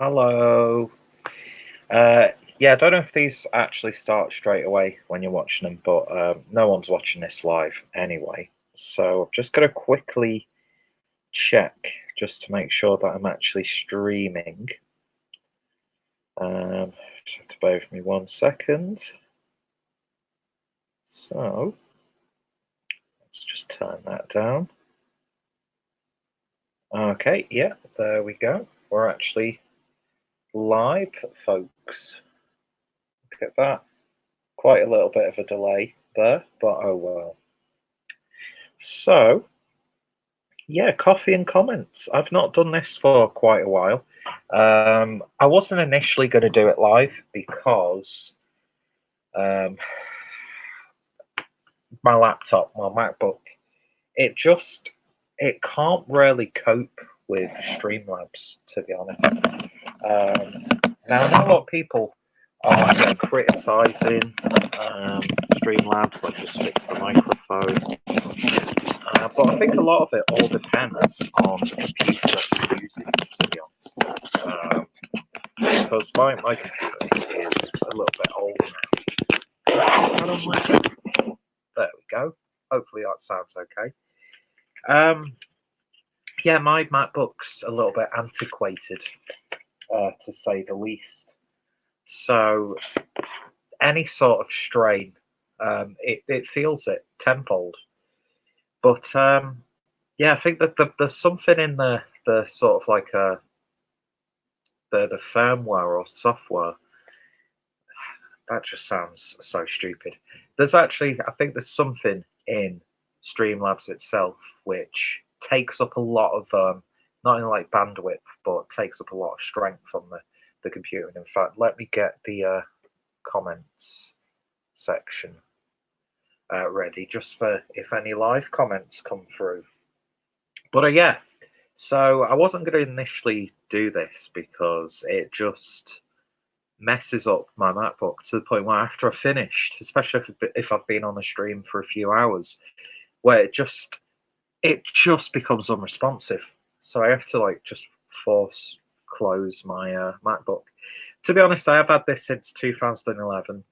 Hello. Uh, yeah, I don't know if these actually start straight away when you're watching them, but no one's watching this live anyway. So I'm just going to quickly check just to make sure that I'm actually streaming. Just have to bear with me 1 second. So let's just turn that down. Okay, yeah, there we go. We're actually live, folks. Look at that. Quite a little bit of a delay there, but oh well. So, yeah, coffee and comments. I've not done this for quite a while. I wasn't initially going to do it live because um, my laptop, my MacBook, it just it can't really cope with Streamlabs, to be honest. Now, I know a lot of people are criticizing Streamlabs, like just fix the microphone. But I think a lot of it all depends on the computer that you're using, to be honest. Because my computer is a little bit old now. There we go. Hopefully that sounds okay. Yeah, my MacBook's a little bit antiquated, to say the least. So any sort of strain, it feels it tenfold. But yeah, I think that there's something in the sort of like the firmware or software. That just sounds so stupid. There's actually, I think there's something in Streamlabs itself which takes up a lot of not only like bandwidth, but takes up a lot of strength from the computer. And in fact, let me get the comments section ready just for if any live comments come through. But yeah, so I wasn't going to initially do this because it just messes up my MacBook to the point where after I finished, especially if I've been on a stream for a few hours, where it just becomes unresponsive. So I have to like just force close my MacBook. To be honest, I have had this since 2011.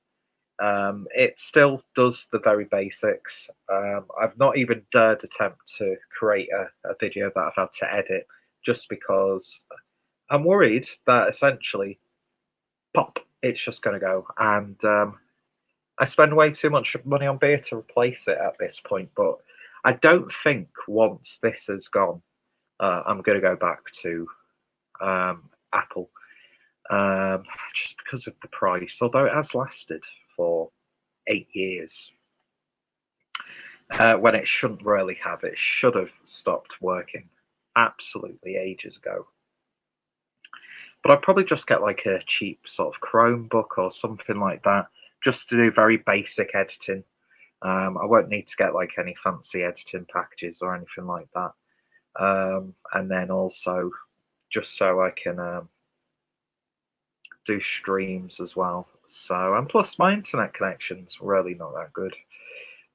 It still does the very basics. I've not even dared attempt to create a video that I've had to edit just because I'm worried that essentially, pop, it's just going to go. And I spend way too much money on beer to replace it at this point. But I don't think once this has gone, I'm going to go back to Apple. Just because of the price, although it has lasted for 8 years when it shouldn't really have. It should have stopped working absolutely ages ago. But I'd probably just get like a cheap sort of Chromebook or something like that, just to do very basic editing. I won't need to get like any fancy editing packages or anything like that. And then also just so I can do streams as well. So, and plus my internet connection's really not that good.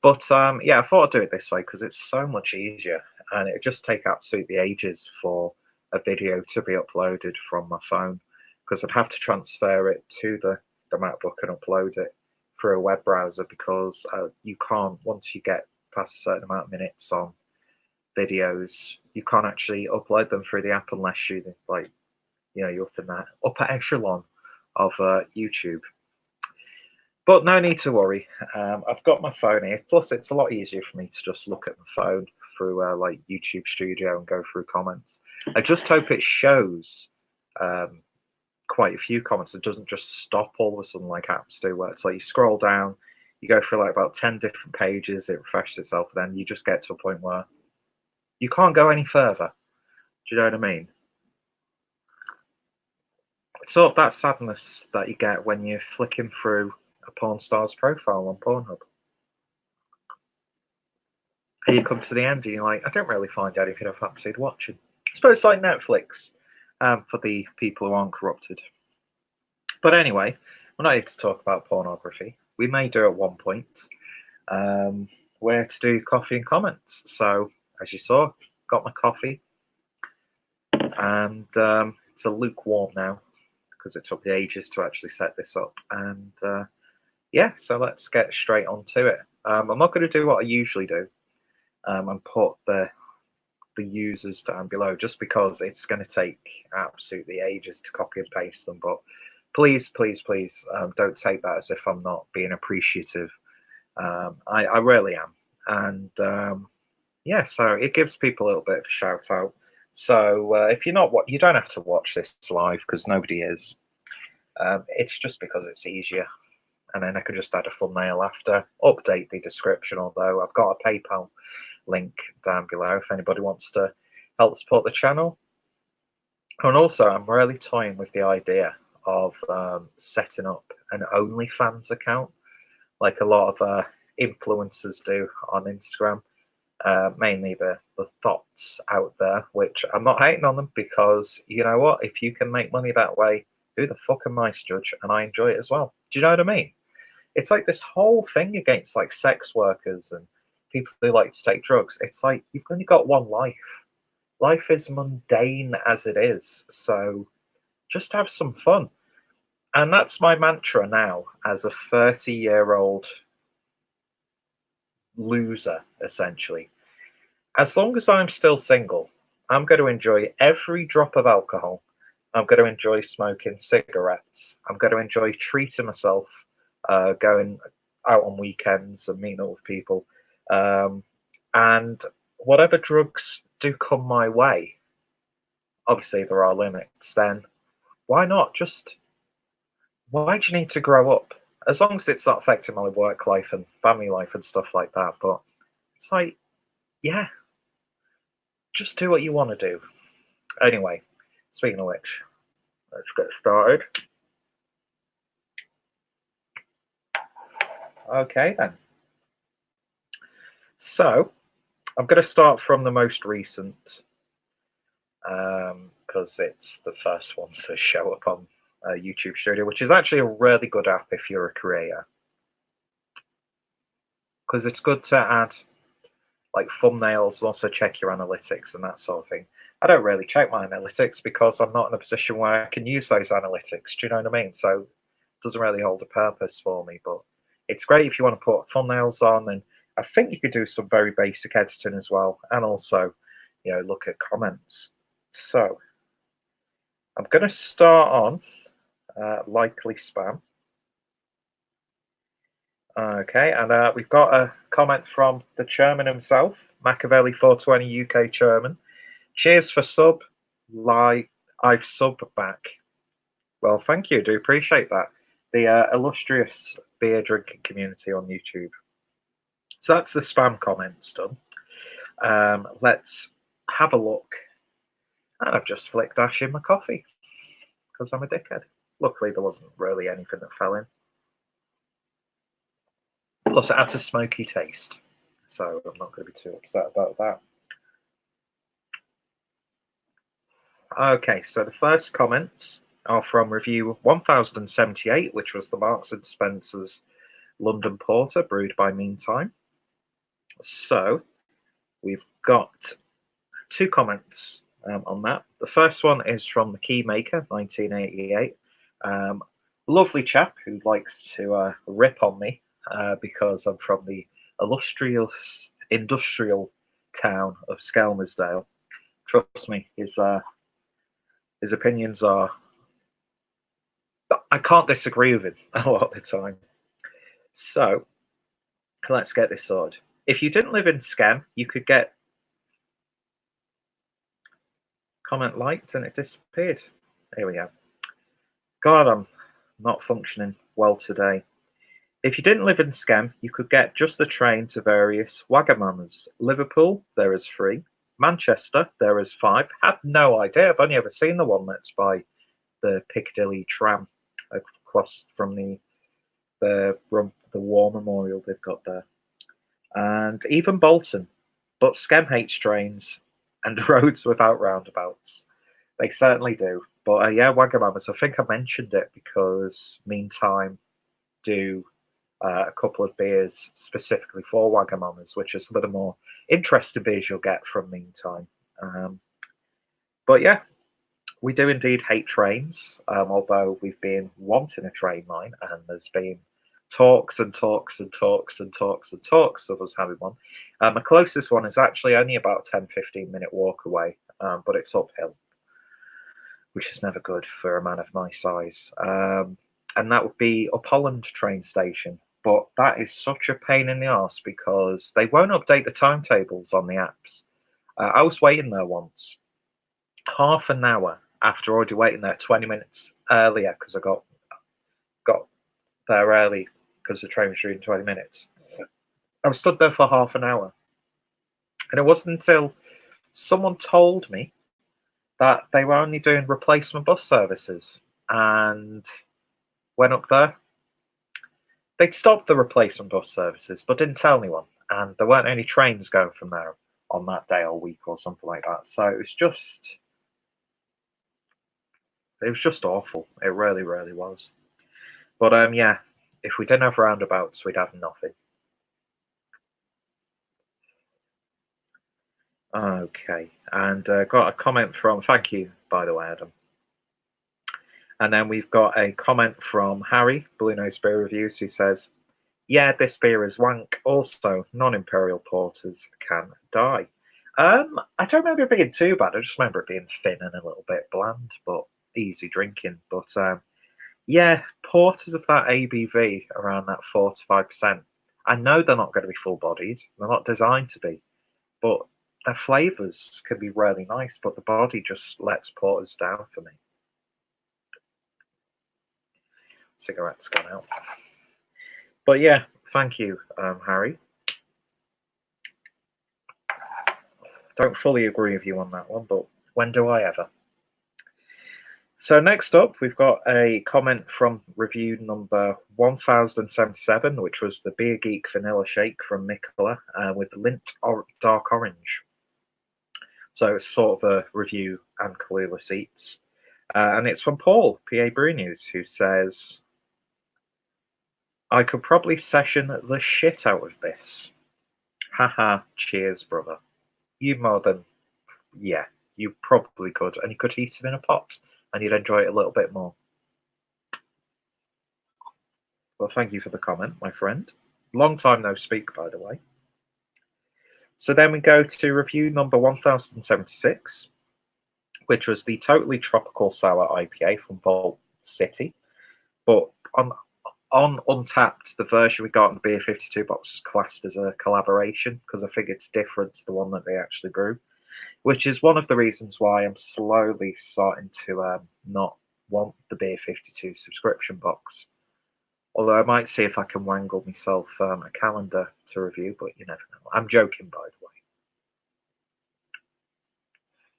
But yeah, I thought I'd do it this way because it's so much easier, and it would just take absolutely ages for a video to be uploaded from my phone, because I'd have to transfer it to the MacBook and upload it through a web browser, because you can't, once you get past a certain amount of minutes on videos, you can't actually upload them through the app unless you like, you're up in that upper echelon of YouTube. But no need to worry. I've got my phone here. Plus, it's a lot easier for me to just look at my phone through like YouTube Studio and go through comments. I just hope it shows quite a few comments. It doesn't just stop all of a sudden like apps do, where it's like you scroll down, you go through like about 10 different pages, it refreshes itself, and then you just get to a point where you can't go any further. Do you know what I mean? It's sort of that sadness that you get when you're flicking through a porn star's profile on Pornhub. And you come to the end and you're like, I don't really find anything I fancied watching. I suppose it's like Netflix for the people who aren't corrupted. But anyway, we're not here to talk about pornography. We may do at one point. We're here to do coffee and comments. So, as you saw, got my coffee. And It's a lukewarm now because it took me ages to actually set this up. And yeah, so let's get straight onto it. I'm not going to do what I usually do and put the users down below, just because it's going to take absolutely ages to copy and paste them. But please, please, please don't take that as if I'm not being appreciative. I really am. And yeah, so it gives people a little bit of a shout out. So if you're not, you don't have to watch this live because nobody is. It's just because it's easier. And then I can just add a thumbnail after, update the description, although I've got a PayPal link down below if anybody wants to help support the channel. And also, I'm really toying with the idea of setting up an OnlyFans account, like a lot of influencers do on Instagram. Mainly the thoughts out there, which I'm not hating on them, because you know what? If you can make money that way, who the fuck am I to judge? And I enjoy it as well. Do you know what I mean? It's like this whole thing against like sex workers and people who like to take drugs. It's like you've only got one life. Life is mundane as it is, so just have some fun. And that's my mantra now as a 30-year-old loser, essentially. As long as I'm still single, I'm going to enjoy every drop of alcohol. I'm going to enjoy smoking cigarettes. I'm going to enjoy treating myself, going out on weekends and meeting up with people. And whatever drugs do come my way, obviously there are limits, then why not? Just, why do you need to grow up? As long as it's not affecting my work life and family life and stuff like that. But it's like, yeah, just do what you want to do. Anyway, speaking of which, let's get started. Okay, then. So, I'm going to start from the most recent, because it's the first one to show up on YouTube Studio, which is actually a really good app if you're a creator. Because it's good to add like thumbnails, also check your analytics and that sort of thing. I don't really check my analytics because I'm not in a position where I can use those analytics. Do you know what I mean? So it doesn't really hold a purpose for me, but it's great if you want to put thumbnails on, and I think you could do some very basic editing as well, and also, you know, look at comments. So I'm going to start on likely spam. Okay, and we've got a comment from the chairman himself, Machiavelli 420 UK chairman. Cheers for sub. I've sub back. Well, thank you. Do appreciate that. The illustrious beer drinking community on YouTube. So that's the spam comments done. Let's have a look. And I've just flicked Ash in my coffee because I'm a dickhead. Luckily, there wasn't really anything that fell in. Plus, it had a smoky taste, so I'm not going to be too upset about that. Okay, so the first comments are from review 1078, which was the Marks and Spencer's London Porter brewed by Meantime. So we've got two comments on that. The first one is from the Keymaker 1988. Lovely chap who likes to rip on me because I'm from the illustrious industrial town of Skelmersdale. Trust me, his opinions are, I can't disagree with him a lot of the time. So let's get this sorted. If you didn't live in Skem, you could get comment liked and it disappeared. Here we go. God, I'm not functioning well today. If you didn't live in Skem, you could get just the train to various Wagamamas. Liverpool, there is 3. Manchester, there is 5. Had no idea. I've only ever seen the one that's by the Piccadilly tram across from the War Memorial they've got there. And even Bolton. But Skem hates trains and roads without roundabouts. They certainly do. But yeah, Wagamamas, I think I mentioned it because Meantime do a couple of beers specifically for Wagamamas, which is some of the more interesting beers you'll get from Meantime. But yeah, we do indeed hate trains, although we've been wanting a train line, and there's been talks and talks and talks and talks and talks of us having one. My closest one is actually only about a 10-15 minute walk away, but it's uphill, which is never good for a man of my size. And that would be Up Holland train station. But that is such a pain in the arse because they won't update the timetables on the apps. I was waiting there once, half an hour after already waiting there 20 minutes earlier because I got there early because the train was due in 20 minutes. I was stood there for half an hour. And it wasn't until someone told me that they were only doing replacement bus services, and went up there. They'd stopped the replacement bus services, but didn't tell anyone. And there weren't any trains going from there on that day or week or something like that. So it was just awful. It really, really was. But yeah, if we didn't have roundabouts, we'd have nothing. Okay, and got a comment from, thank you, by the way, Adam. And then we've got a comment from Harry, Blue Nose Beer Reviews, who says, yeah, this beer is wank. Also, non-imperial porters can die. I don't remember it being too bad. I just remember it being thin and a little bit bland, but easy drinking. But yeah, porters of that ABV around that 4 to 5%. I know they're not going to be full-bodied. They're not designed to be, but their flavours can be really nice. But the body just lets porters down for me. Cigarette's gone out. But yeah, thank you, Harry. Don't fully agree with you on that one, but when do I ever? So next up, we've got a comment from review number 1077, which was the Beer Geek Vanilla Shake from Mikkola with Lint Dark Orange. So it's sort of a review and Kahlua seats. And it's from Paul, PA Brew News, who says, I could probably session the shit out of this. Haha, cheers, brother. You more than, yeah, you probably could. And you could heat it in a pot and you'd enjoy it a little bit more. Well, thank you for the comment, my friend. Long time no speak, by the way. So then we go to review number 1076, which was the Totally Tropical Sour IPA from Vault City. But on Untapped, the version we got in the Beer 52 box was classed as a collaboration because I think it's different to the one that they actually brew, which is one of the reasons why I'm slowly starting to not want the Beer 52 subscription box. Although I might see if I can wangle myself a calendar to review, but you never know. I'm joking, by the way.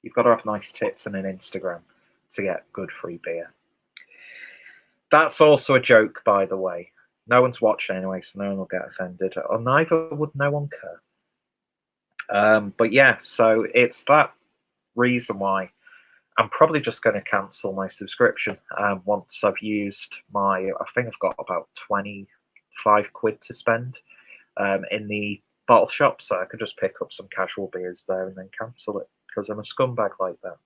You've got to have nice tits and an Instagram to get good free beer. That's also a joke, by the way. No one's watching anyway, so no one will get offended, or neither would no one care. But yeah, so it's that reason why I'm probably just going to cancel my subscription once I've used I think I've got about 25 quid to spend in the bottle shop, so I could just pick up some casual beers there and then cancel it because I'm a scumbag like that.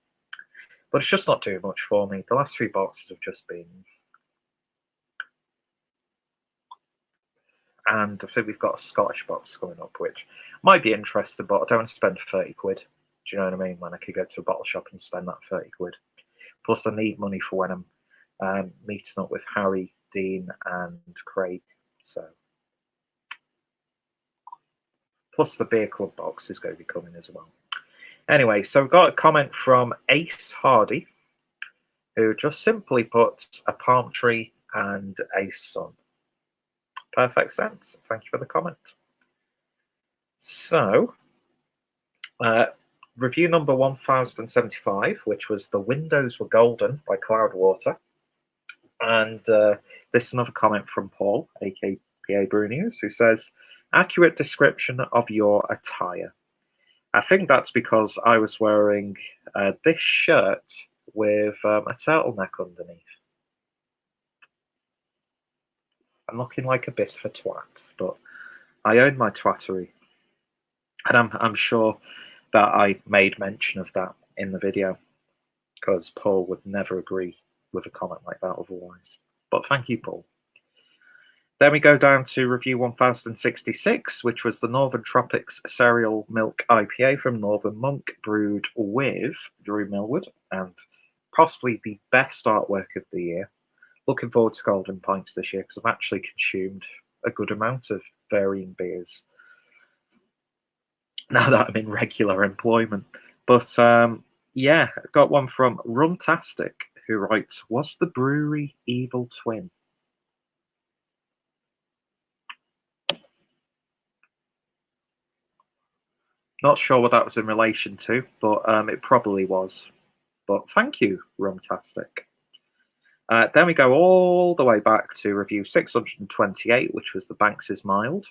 But it's just not doing much for me. The last 3 boxes have just been... And I think we've got a Scottish box coming up, which might be interesting, but I don't want to spend 30 quid. Do you know what I mean? When I could go to a bottle shop and spend that 30 quid. Plus, I need money for when I'm meeting up with Harry, Dean, and Craig. So, plus the beer club box is going to be coming as well. Anyway, so we've got a comment from Ace Hardy, who just simply puts a palm tree and a sun. Perfect sense. Thank you for the comment. So, review number 1075, which was The Windows Were Golden by Cloudwater. And this is another comment from Paul, aka PA Brew News, who says, accurate description of your attire. I think that's because I was wearing this shirt with a turtleneck underneath. I'm looking like a bit of a twat, but I own my twattery. And I'm sure that I made mention of that in the video because Paul would never agree with a comment like that otherwise. But thank you, Paul. Then we go down to review 1066, which was the Northern Tropics Cereal Milk IPA from Northern Monk, brewed with Drew Millwood, and possibly the best artwork of the year. Looking forward to Golden Pints this year because I've actually consumed a good amount of varying beers now that I'm in regular employment. But yeah, got one from Rumtastic, who writes, "Was the brewery Evil Twin?" Not sure what that was in relation to, but it probably was. But thank you, Rumtastic. Then we go all the way back to review 628, which was the Banks is Mild.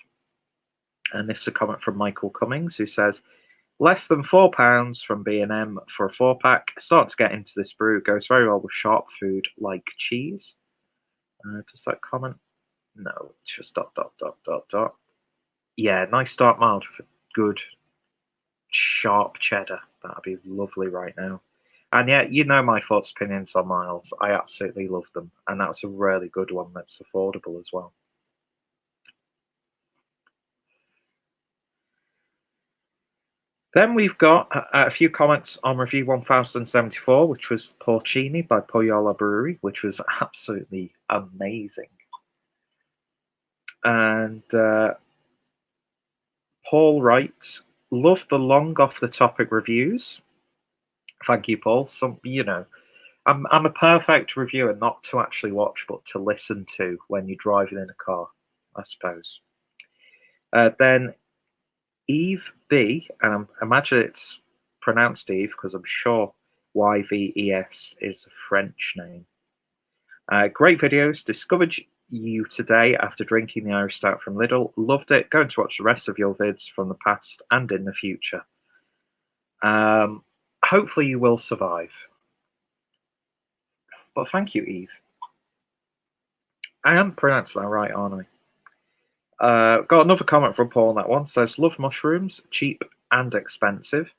And this is a comment from Michael Cummings, who says, "Less than £4 from B&M for a 4-pack. Start to get into this brew. Goes very well with sharp food like cheese." Does that comment? No, it's just ... Yeah, nice dark mild with good sharp cheddar. That'd be lovely right now. And yeah, you know my thoughts, opinions on milds. I absolutely love them, and that's a really good one that's affordable as well. Then we've got a few comments on review 1074, which was Porcini by Poyola Brewery, which was absolutely amazing. And Paul writes, "Love the long off the topic reviews." Thank you, Paul. I'm a perfect reviewer not to actually watch, but to listen to when you're driving in a car, I suppose. Then Eve B, and I imagine it's pronounced Eve because I'm sure YVES is a French name. Great videos. Discovered you today after drinking the Irish Stout from Lidl. Loved it. Going to watch the rest of your vids from the past and in the future. Hopefully you will survive. But thank you, Eve. I am pronouncing that right, aren't I? Got another comment from Paul on that one. Says, "Love mushrooms, cheap and expensive."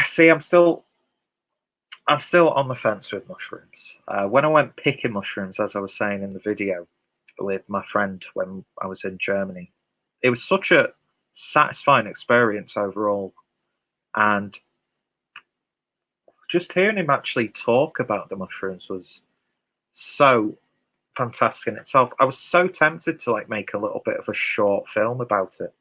See, I'm still on the fence with mushrooms. When I went picking mushrooms, as I was saying in the video with my friend when I was in Germany, it was such a satisfying experience overall. And just hearing him actually talk about the mushrooms was so fantastic in itself. I was so tempted to make a little bit of a short film about it,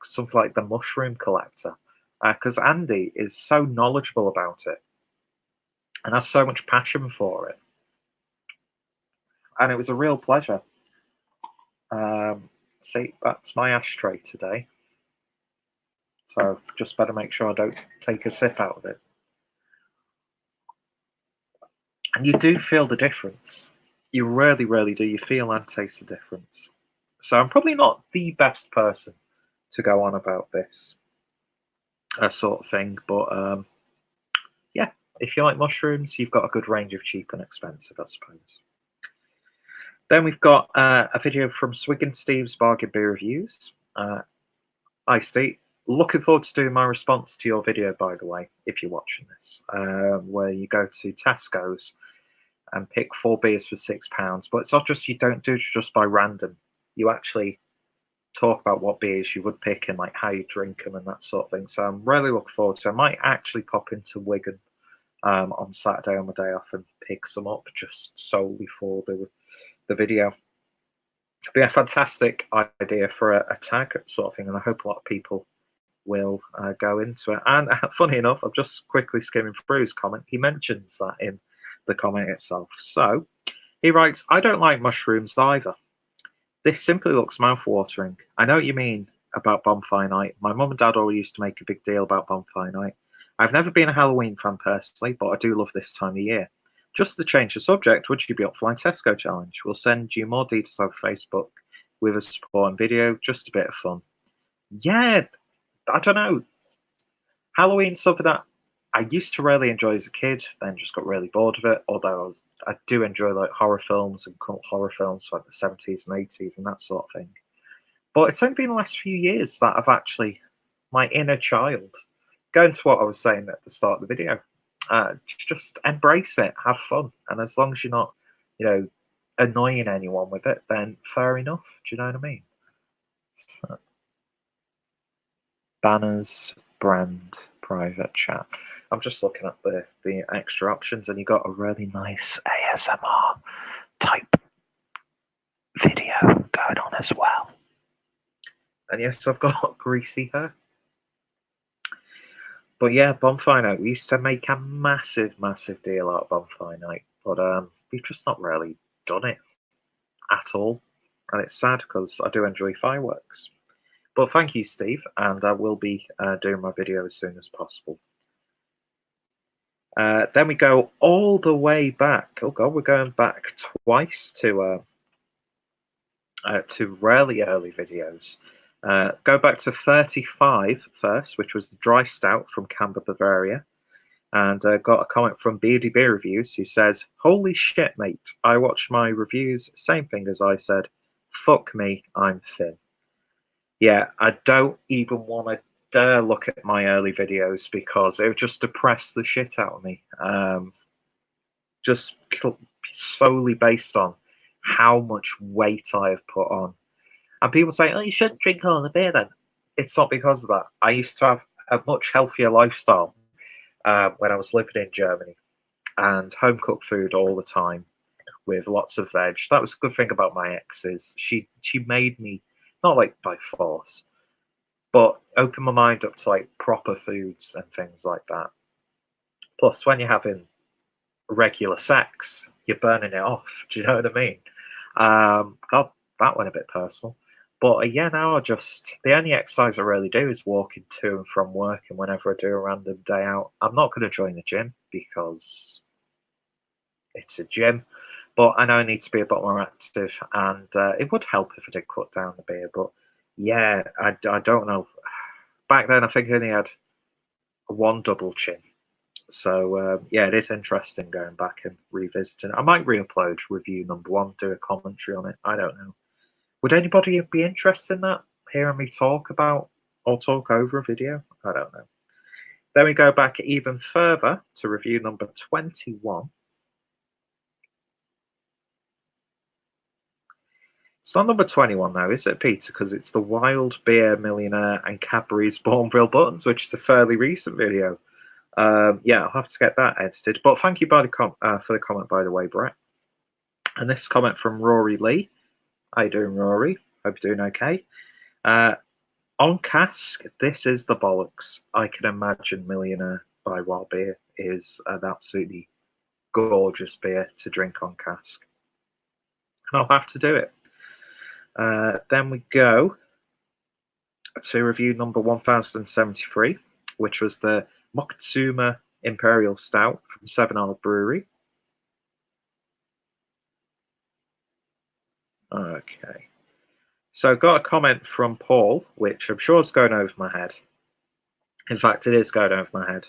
something like The Mushroom Collector, because Andy is so knowledgeable about it and has so much passion for it, and it was a real pleasure. See, that's my ashtray today, so just better make sure I don't take a sip out of it. And you do feel the difference. You really, really do. You feel and taste the difference. So I'm probably not the best person to go on about this sort of thing, but yeah, if you like mushrooms, you've got a good range of cheap and expensive, I suppose. Then we've got a video from Swig and Steve's Bargain Beer Reviews. Hi, Steve. Looking forward to doing my response to your video, by the way, if you're watching this, where you go to Tesco's and pick 4 beers for £6. But it's not just you don't do it just by random. You actually talk about what beers you would pick and how you drink them and that sort of thing. So I'm really looking forward to it. I might actually pop into Wigan on Saturday on my day off and pick some up just solely for the video. It'd be a fantastic idea for a tag sort of thing, and I hope a lot of people will go into it. And funny enough, I'm just quickly skimming through his comment. He mentions that in the comment itself. So he writes, "I don't like mushrooms either. This simply looks mouth-watering. I know what you mean about Bonfire Night. My mum and dad all used to make a big deal about Bonfire Night. I've never been a Halloween fan personally, but I do love this time of year. Just to change the subject, would you be up for my Tesco challenge? We'll send you more details over Facebook with a supporting video. Just a bit of fun." Yeah, I don't know. Halloween's something that I used to really enjoy as a kid, then just got really bored of it. Although I do enjoy horror films and cult horror films like the 70s and 80s and that sort of thing. But it's only been the last few years that I've actually, my inner child, going to what I was saying at the start of the video, Just embrace it, have fun, and as long as you're not, you know, annoying anyone with it, then fair enough. Do you know what I mean? So, banners, brand, private chat. I'm just looking at the extra options, and you got a really nice ASMR type video going on as well. And yes, I've got greasy hair. But yeah, Bonfire Night. We used to make a massive, massive deal out of Bonfire Night, but we've just not really done it at all. And it's sad because I do enjoy fireworks. But thank you, Steve, and I will be doing my video as soon as possible. Then we go all the way back. Oh God, we're going back twice to really early videos. Go back to 35 first, which was the dry stout from Camber, Bavaria. And got a comment from Beardy Beer Reviews who says, "Holy shit, mate. I watched my reviews. Same thing as I said. Fuck me, I'm thin." Yeah, I don't even want to dare look at my early videos because it would just depress the shit out of me. Just solely based on how much weight I have put on. And people say, "Oh, you shouldn't drink all the beer then." It's not because of that. I used to have a much healthier lifestyle when I was living in Germany, and home cooked food all the time with lots of veg. That was a good thing about my ex is she made me, not like by force, but open my mind up to like proper foods and things like that. Plus, when you're having regular sex, you're burning it off. Do you know what I mean? God, that went a bit personal. But yeah, now the only exercise I really do is walking to and from work, and whenever I do a random day out, I'm not going to join the gym because it's a gym. But I know I need to be a bit more active, and it would help if I did cut down the beer. But yeah, I don't know. Back then, I think I only had one double chin. So yeah, it is interesting going back and revisiting. I might re-upload review number 1, do a commentary on it. I don't know. Would anybody be interested in that? Hearing me talk about or talk over a video? I don't know. Then we go back even further to review number 21. It's not number 21 now, is it, Peter? Because it's the Wild Beer Millionaire and Cadbury's Bourneville Buttons, which is a fairly recent video. Yeah, I'll have to get that edited. But thank you for the comment, by the way, Brett. And this comment from Rory Lee. How you doing, Rory? Hope you're doing okay. On cask, this is the bollocks. I can imagine Millionaire by Wild Beer is an absolutely gorgeous beer to drink on cask. And I'll have to do it. Then we go to review number 1073, which was the Moctezuma Imperial Stout from Seven Isle Brewery. Okay. So I got a comment from Paul, which I'm sure is going over my head. In fact, it is going over my head.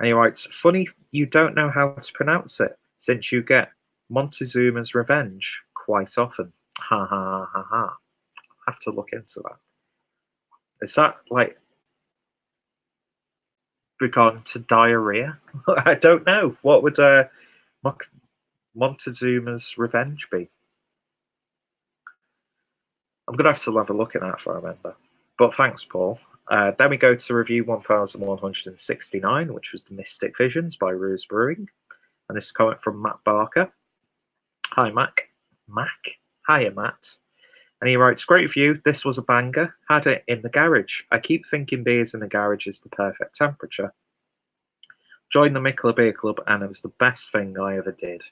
And he writes, "Funny you don't know how to pronounce it, since you get Montezuma's Revenge quite often. Ha ha ha ha. I have to look into that. Is that like regarding to diarrhea? I don't know. What would Montezuma's Revenge be? I'm going to have a look at that if I remember. But thanks, Paul. Then we go to review 1169, which was the Mystic Visions by Ruse Brewing. And this is comment from Matt Barker. Hi, Mac. Hiya, Matt. And he writes, "Great review. This was a banger. Had it in the garage. I keep thinking beers in the garage is the perfect temperature. Joined the Mikkeller Beer Club, and it was the best thing I ever did."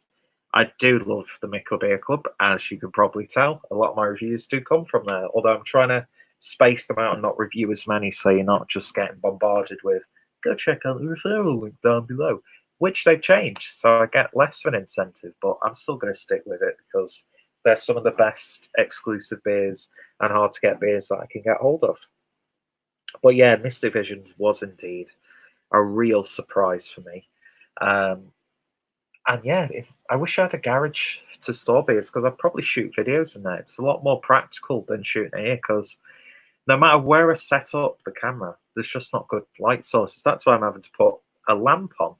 I do love the Mikkeller Beer Club, as you can probably tell. A lot of my reviews do come from there, although I'm trying to space them out and not review as many, so you're not just getting bombarded with, "Go check out the referral link down below," which they've changed, so I get less of an incentive, but I'm still going to stick with it because they're some of the best exclusive beers and hard to get beers that I can get hold of. But yeah, Mystic Visions was indeed a real surprise for me. And yeah, I wish I had a garage to store beers because I'd probably shoot videos in there. It's a lot more practical than shooting here because no matter where I set up the camera, there's just not good light sources. That's why I'm having to put a lamp on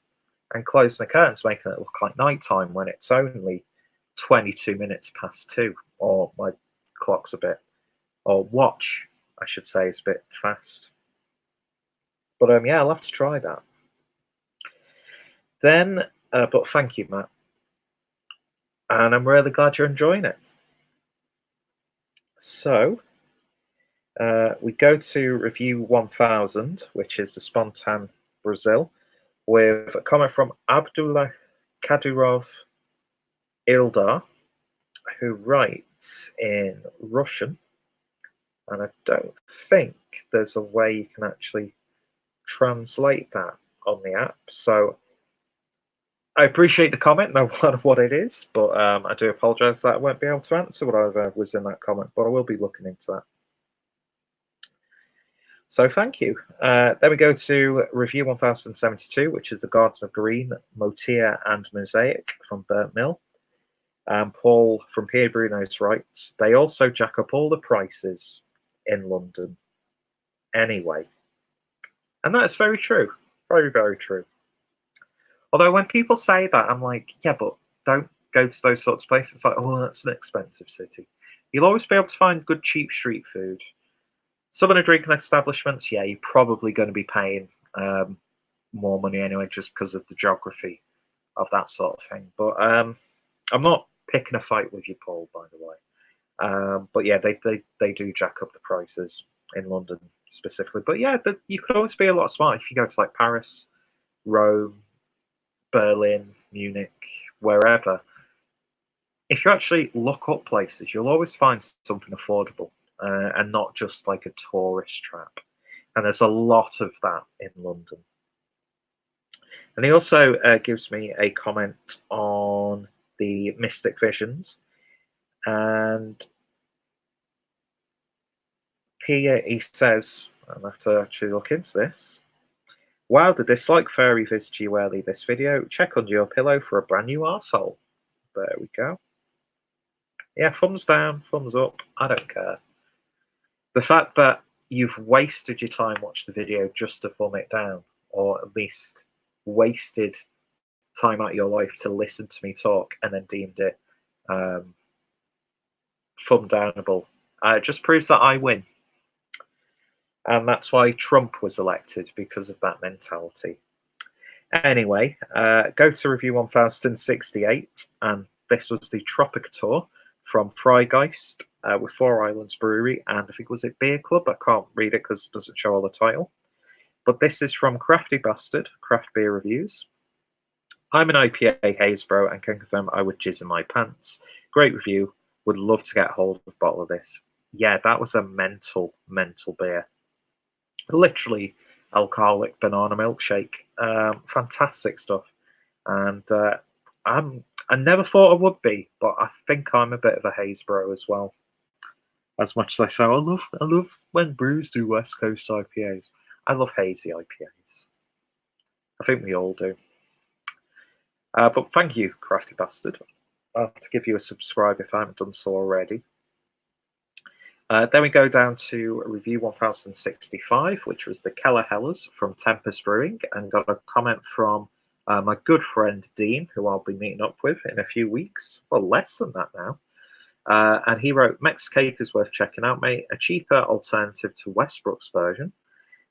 and closing the curtains, making it look like nighttime when it's only 22 minutes past 2, or my clock's a bit, or watch, I should say, is a bit fast. But yeah, I'll have to try that. Then, but thank you, Matt. And I'm really glad you're enjoying it. So, we go to review 1000, which is the Spontan Brazil, with a comment from Abdullah Kadyrov Ildar, who writes in Russian. And I don't think there's a way you can actually translate that on the app. So I appreciate the comment, no matter what it is, but I do apologise that I won't be able to answer whatever was in that comment, but I will be looking into that. So thank you. Then we go to review 1072, which is the Gardens of Green, Motia and Mosaic from Burnt Mill. Paul from Pierre Bruno's writes, they also jack up all the prices in London anyway. And that's very true. Very, very true. Although when people say that, I'm like, yeah, but don't go to those sorts of places. It's like, oh, that's an expensive city. You'll always be able to find good, cheap street food. Some of the drinking establishments, yeah, you're probably going to be paying more money anyway, just because of the geography of that sort of thing. But I'm not picking a fight with you, Paul, by the way. But yeah, they do jack up the prices in London specifically. But yeah, you could always be a lot smarter if you go to like Paris, Rome, Berlin, Munich, wherever. If you actually look up places, you'll always find something affordable and not just like a tourist trap. And there's a lot of that in London. And he also gives me a comment on the Mystic Visions. And he says, I'll have to actually look into this. Wow, the dislike furry visited you early this video. Check under your pillow for a brand new arsehole. There we go. Yeah, thumbs down, thumbs up. I don't care. The fact that you've wasted your time watching the video just to thumb it down, or at least wasted time out of your life to listen to me talk and then deemed it thumb downable, just proves that I win. And that's why Trump was elected, because of that mentality. Anyway, go to review 1068, and this was the Tropic Tour from Freigeist with Four Islands Brewery, and I think was it Beer Club? I can't read it because it doesn't show all the title. But this is from Crafty Bastard, Craft Beer Reviews. I'm an IPA haze bro and can confirm I would jizz in my pants. Great review. Would love to get hold of a bottle of this. Yeah, that was a mental beer. Literally alcoholic banana milkshake. Fantastic stuff. And I never thought I would be, but I think I'm a bit of a haze bro as well. As much as I say, I love when brews do West Coast IPAs. I love hazy IPAs. I think we all do. But thank you, Crafty Bastard. I'll have to give you a subscribe if I haven't done so already. Then we go down to review 1065, which was the Keller Hellers from Tempest Brewing, and got a comment from my good friend Dean, who I'll be meeting up with in a few weeks. Well, less than that now. And he wrote, Mexcake is worth checking out, mate. A cheaper alternative to Westbrook's version.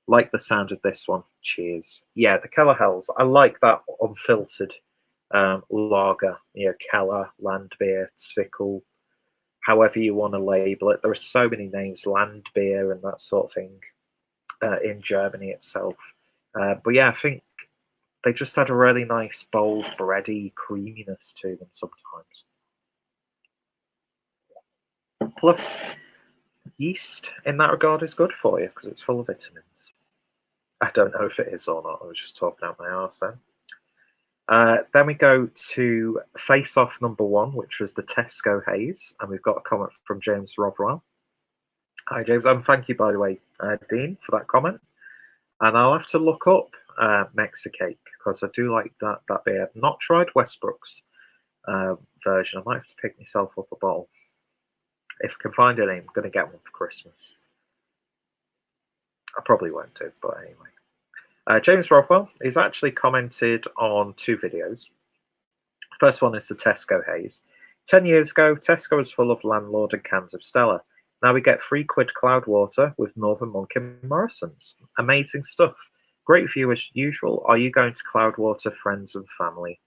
Like the sound of this one. Cheers. Yeah, the Keller Hells. I like that unfiltered lager. Keller, Landbeer, Zwickel, however you want to label it. There are so many names, land beer and that sort of thing in Germany itself. But yeah, I think they just had a really nice, bold, bready creaminess to them sometimes. Plus, yeast in that regard is good for you because it's full of vitamins. I don't know if it is or not. I was just talking out my arse then. Then we go to Face Off number 1, which was the Tesco Haze, and we've got a comment from James Rothwell. Hi, James, and thank you, by the way, Dean, for that comment. And I'll have to look up Mexicake because I do like that beer. I've not tried Westbrook's version. I might have to pick myself up a bottle. If I can find any, I'm going to get one for Christmas. I probably won't do, but anyway. James Rothwell, he's actually commented on two videos. First one is the Tesco haze. 10 years ago, Tesco was full of landlord and cans of Stella. Now we get £3 Cloudwater with Northern Monk and Morrison's. Amazing stuff. Great view as usual. Are you going to Cloudwater, friends and family?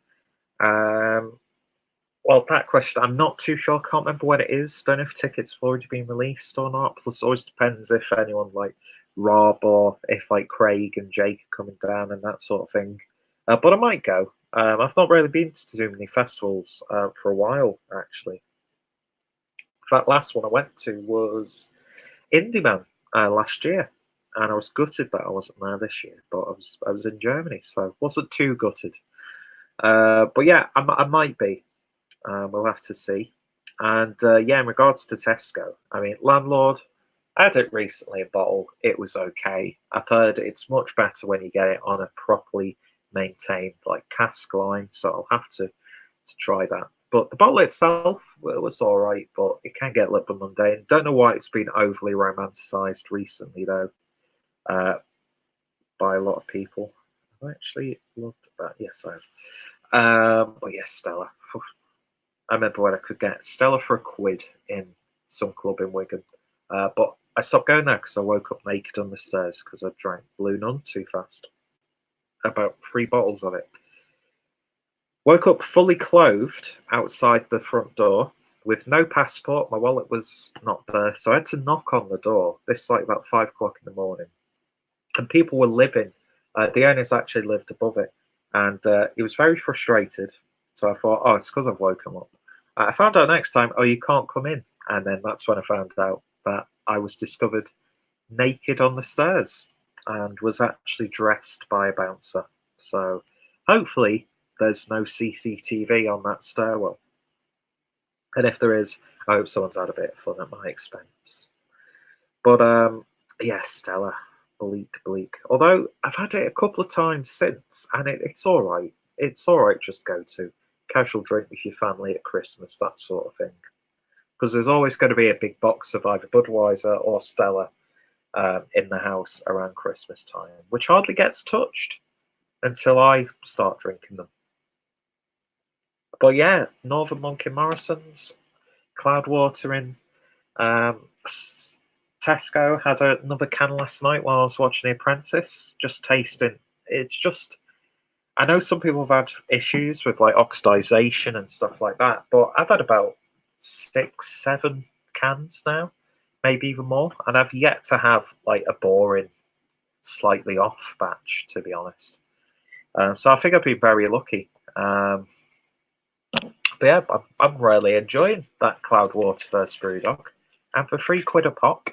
Well, that question, I'm not too sure. I can't remember when it is. Don't know if tickets have already been released or not. Plus, it always depends if anyone like Rob or if like Craig and Jake are coming down and that sort of thing. But I might go. I've not really been to too many festivals for a while, actually. In fact, last one I went to was Indie Man last year, and I was gutted that I wasn't there this year. But I was in Germany, so wasn't too gutted. But yeah, I might be. We'll have to see. And yeah, in regards to Tesco, I mean, Landlord, I had it recently in bottle. It was okay. I've heard it's much better when you get it on a properly maintained like cask line, so I'll have to try that. But the bottle itself was all right, but it can get a little bit mundane. Don't know why it's been overly romanticized recently, though, by a lot of people. I've actually looked at that. Yes, I have. But yes, Stella. I remember when I could get Stella for £1 in some club in Wigan. But I stopped going there because I woke up naked on the stairs because I drank Blue Nun too fast. About 3 bottles of it. Woke up fully clothed outside the front door with no passport. My wallet was not there. So I had to knock on the door. This is like about 5 o'clock in the morning. And people were living. The owners actually lived above it. And he was very frustrated. So I thought, oh, it's because I've woken up. I found out next time, oh, you can't come in. And then that's when I found out that I was discovered naked on the stairs and was actually dressed by a bouncer. So hopefully there's no CCTV on that stairwell. And if there is, I hope someone's had a bit of fun at my expense. But yeah, Stella, bleak. Although I've had it a couple of times since, and it's all right. It's all right. Just go to casual drink with your family at Christmas, that sort of thing. Because there's always going to be a big box of either Budweiser or Stella in the house around Christmas time, which hardly gets touched until I start drinking them. But yeah, Northern Monk and Morrison's, Cloudwater in Tesco had another can last night while I was watching The Apprentice, just tasting. It's just, I know some people have had issues with like oxidization and stuff like that, but I've had about 6, 7 cans now, maybe even more, and I've yet to have like a boring, slightly off batch, to be honest. So I think I've been very lucky. But yeah, I'm really enjoying that Cloudwater vs Brewdog, and for £3 a pop,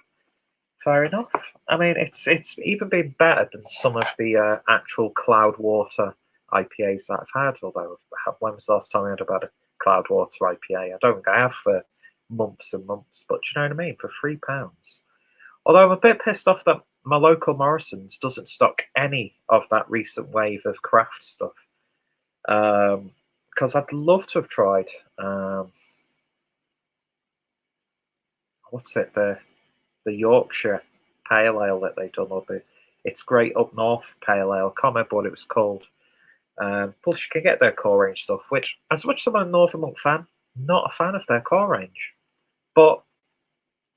fair enough. I mean, it's even been better than some of the actual Cloudwater IPAs that I've had. Although, when was the last time I had about a Cloudwater IPA? I don't think I have for months and months. But you know what I mean? For £3. Although I'm a bit pissed off that my local Morrison's doesn't stock any of that recent wave of craft stuff. Because I'd love to have tried. What's it? The Yorkshire Pale Ale that they've done, or It's Great Up North Pale Ale. I can't remember what it was called. Plus, you can get their core range stuff, which, as much as I'm a Northern Monk fan, not a fan of their core range. But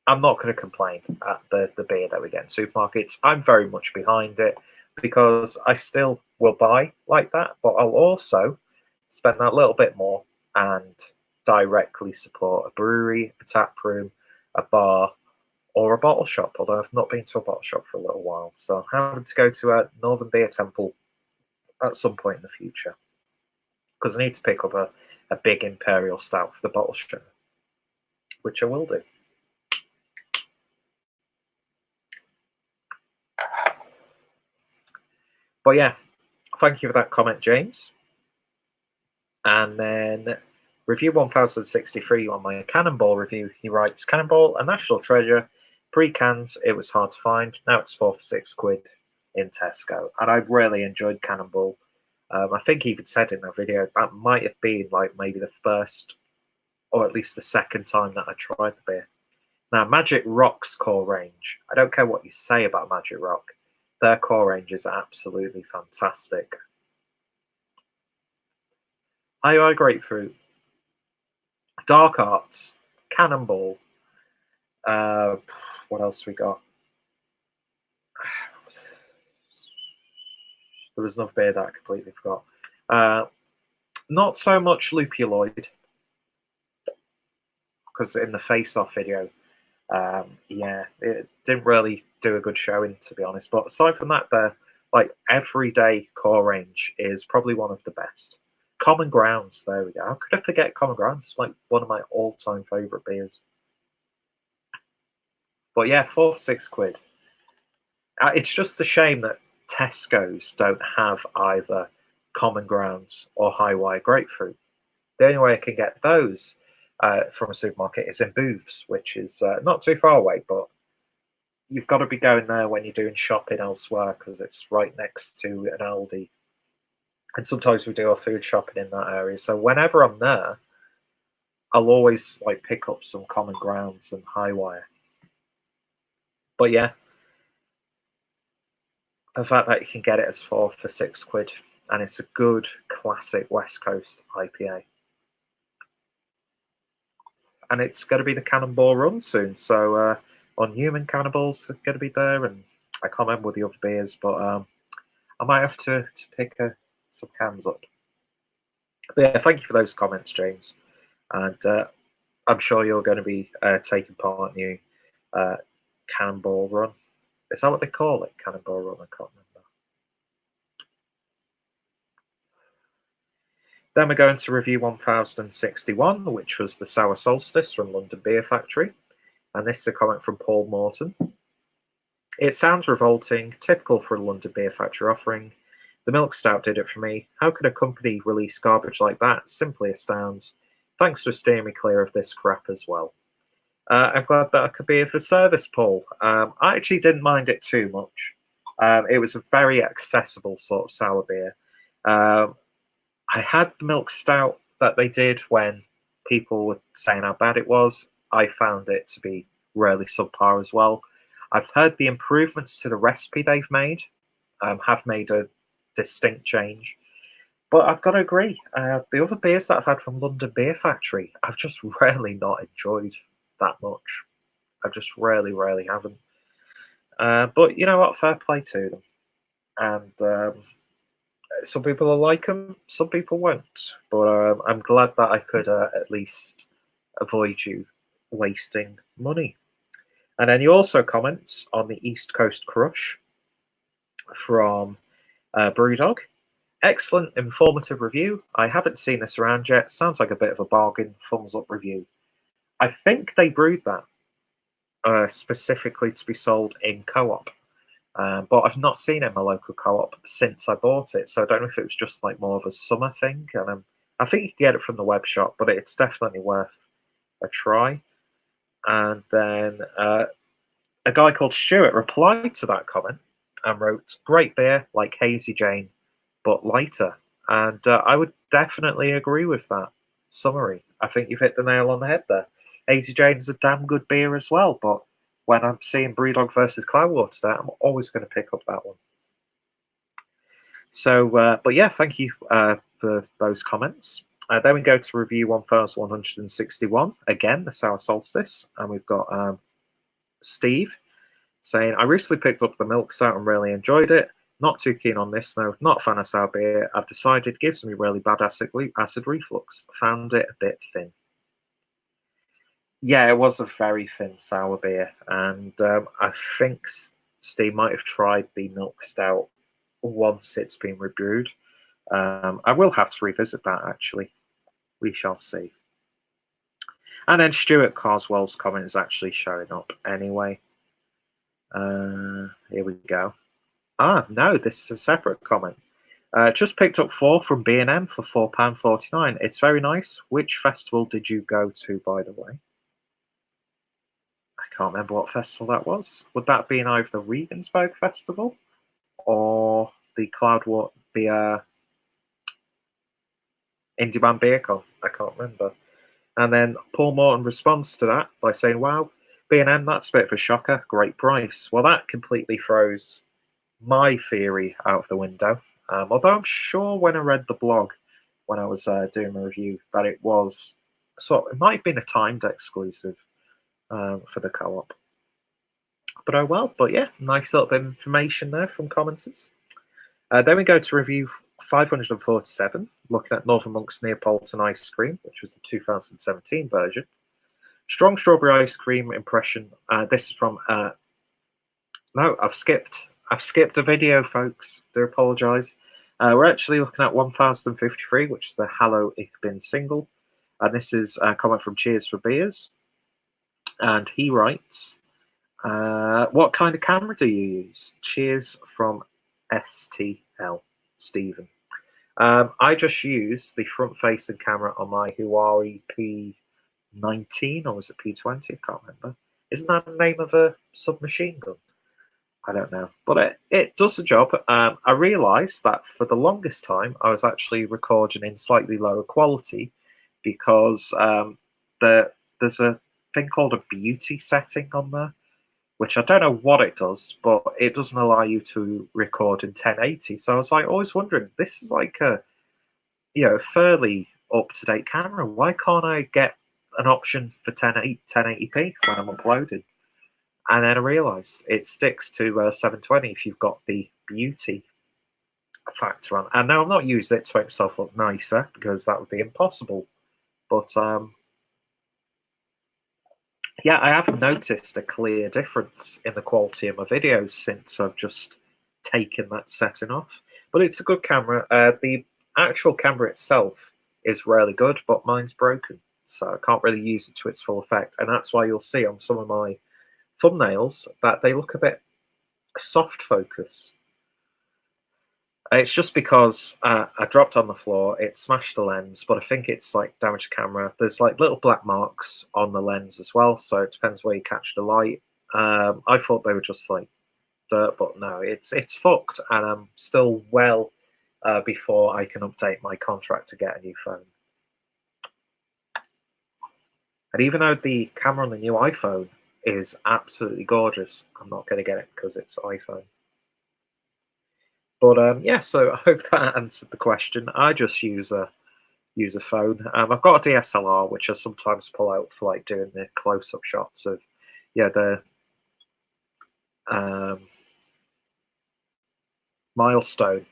I'm not going to complain at the beer that we get in supermarkets. I'm very much behind it because I still will buy like that, but I'll also spend that little bit more and directly support a brewery, a tap room, a bar, or a bottle shop, although I've not been to a bottle shop for a little while. So I'm having to go to a Northern Beer Temple at some point in the future because I need to pick up a big Imperial Stout for the bottle shop, which I will do. But yeah, thank you for that comment, James. And then review 1063 on my Cannonball review. He writes, Cannonball, a national treasure. Pre-cans, it was hard to find. Now it's 4 for £6 in Tesco. And I really enjoyed Cannonball. I think he even said in that video that might have been like maybe the first or at least the second time that I tried the beer. Now, Magic Rock's core range, I don't care what you say about Magic Rock. their core range is absolutely fantastic. Highway Grapefruit, Dark Arts, Cannonball. What else we got? There was another beer that I completely forgot. Not so much Lupuloid, because in the face-off video, yeah, it didn't really do a good showing, to be honest. But aside from that, their like everyday core range is probably one of the best. Common Grounds, there we go. How could I forget Common Grounds? It's like one of my all-time favourite beers. But yeah, £4 to £6. It's just a shame that Tesco's don't have either Common Grounds or Highwire Grapefruit. The only way I can get those from a supermarket is in Booths, which is not too far away, but you've got to be going there when you're doing shopping elsewhere because it's right next to an Aldi. And sometimes we do our food shopping in that area. So whenever I'm there, I'll always like pick up some Common Grounds and Highwire. But yeah, the fact that you can get it as £4 for £6, and it's a good classic West Coast IPA. And it's going to be the Cannonball Run soon, so Unhuman Cannibals are going to be there, and I can't remember the other beers, but I might have to pick some cans up. But yeah, thank you for those comments, James, and I'm sure you're going to be taking part in the Cannonball Run. Is that what they call it? Cannonball Run? I can't remember. Then we're going to review 1061, which was the Sour Solstice from London Beer Factory. And this is a comment from Paul Morton. It sounds revolting, typical for a London Beer Factory offering. The Milk Stout did it for me. How could a company release garbage like that? Simply astounds. Thanks for steering me clear of this crap as well. I'm glad that I could be of service, Paul. I actually didn't mind it too much. It was a very accessible sort of sour beer. I had the Milk Stout that they did when people were saying how bad it was. I found it to be really subpar as well. I've heard the improvements to the recipe they've made have made a distinct change. But I've got to agree, the other beers that I've had from London Beer Factory, I've just really not enjoyed that much. I just really haven't. But you know what? Fair play to them. And some people will like them, some people won't. But I'm glad that I could at least avoid you wasting money. And then he also comments on the East Coast Crush from Brewdog. Excellent, informative review. I haven't seen this around yet. Sounds like a bit of a bargain. Thumbs up review. I think they brewed that specifically to be sold in co-op. But I've not seen it in my local co-op since I bought it. So I don't know if it was just like more of a summer thing. And I think you can get it from the web shop, but it's definitely worth a try. And then a guy called Stuart replied to that comment and wrote, great beer like Hazy Jane, but lighter. And I would definitely agree with that summary. I think you've hit the nail on the head there. Hazy Jane is a damn good beer as well, but when I'm seeing Brewdog versus Cloudwater there, I'm always going to pick up that one. So, but yeah, thank you for those comments. Then we go to review 1161, again, the Sour Solstice, and we've got Steve saying, I recently picked up the Milk Stout and really enjoyed it. Not too keen on this, though. Not a fan of sour beer. I've decided it gives me really bad acid reflux. Found it a bit thin. Yeah, it was a very thin sour beer, and I think Steve might have tried the Milk Stout once it's been rebrewed. I will have to revisit that, actually. We shall see. And then Stuart Carswell's comment is actually showing up anyway. Here we go. Ah, no, this is a separate comment. Just picked up 4 from B&M for £4.49. It's very nice. Which festival did you go to, by the way? I can't remember what festival that was. Would that be in either the Regensburg Festival or the Cloudwater Beer Indie Band Beer Con? I can't remember. And then Paul Morton responds to that by saying, wow, B&M, that's a bit of a shocker. Great price. Well, that completely throws my theory out of the window. Although I'm sure when I read the blog, when I was doing my review, that it was it might have been a timed exclusive for the co-op. But oh well. But yeah, nice little bit of information there from commenters. Then we go to review 547, looking at Northern Monk's Neapolitan ice cream, which was the 2017 version. Strong strawberry ice cream impression. This is from. No, I've skipped a video, folks. Do apologise. We're actually looking at 1053, which is the Hallo Ich Bin single. And this is a comment from Cheers for Beers. And he writes, what kind of camera do you use? Cheers from STL, Stephen. I just use the front-facing camera on my Huawei P19, or was it P20? I can't remember. Isn't that the name of a submachine gun? I don't know, but it does the job. I realised that for the longest time I was actually recording in slightly lower quality because there's a thing called a beauty setting on there, which I don't know what it does, but it doesn't allow you to record in 1080. So I was like always wondering, this is like a fairly up-to-date camera. Why can't I get an option for 1080p when I'm uploading? And then I realised it sticks to 720 if you've got the beauty factor on. And now I'm not using it to make myself look nicer because that would be impossible. But yeah, I have noticed a clear difference in the quality of my videos since I've just taken that setting off. But it's a good camera. The actual camera itself is really good, but mine's broken. So I can't really use it to its full effect. And that's why you'll see on some of my thumbnails that they look a bit soft focus. It's just because I dropped on the floor, it smashed the lens, but I think it's like damaged the camera. There's like little black marks on the lens as well, so it depends where you catch the light. I thought they were just like dirt, but no, it's fucked, and I'm still well before I can update my contract to get a new phone. And even though the camera on the new iPhone is absolutely gorgeous, I'm not going to get it because it's iPhone. But yeah, so I hope that answered the question. I just use a phone. I've got a DSLR which I sometimes pull out for like doing the close-up shots of the milestone